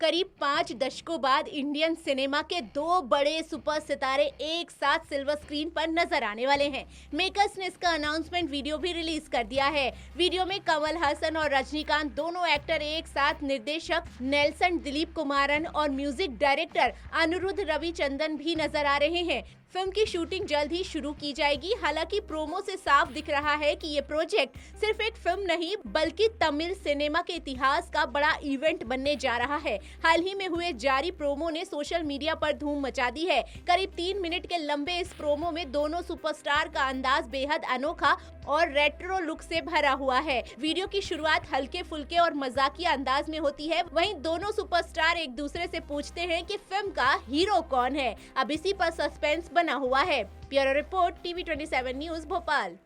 करीब 5 दशकों बाद इंडियन सिनेमा के दो बड़े सुपर सितारे एक साथ सिल्वर स्क्रीन पर नजर आने वाले हैं। मेकर्स ने इसका अनाउंसमेंट वीडियो भी रिलीज कर दिया है। वीडियो में कमल हसन और रजनीकांत दोनों एक्टर एक साथ निर्देशक नेल्सन दिलीप कुमारन और म्यूजिक डायरेक्टर अनिरुद्ध रविचंद्रन भी नजर आ रहे हैं। फिल्म की शूटिंग जल्द ही शुरू की जाएगी। हालांकि प्रोमो से साफ दिख रहा है कि ये प्रोजेक्ट सिर्फ एक फिल्म नहीं बल्कि तमिल सिनेमा के इतिहास का बड़ा इवेंट बनने जा रहा है। हाल ही में हुए जारी प्रोमो ने सोशल मीडिया पर धूम मचा दी है। करीब 3 मिनट के लंबे इस प्रोमो में दोनों सुपरस्टार का अंदाज बेहद अनोखा और रेट्रो लुक से भरा हुआ है। वीडियो की शुरुआत हल्के फुल्के और मजाकिया अंदाज में होती है। वहीं दोनों सुपरस्टार एक दूसरे से पूछते हैं कि फिल्म का हीरो कौन है। अब इसी पर सस्पेंस बना हुआ है। Bureau report, TV 27 news, Bhopal.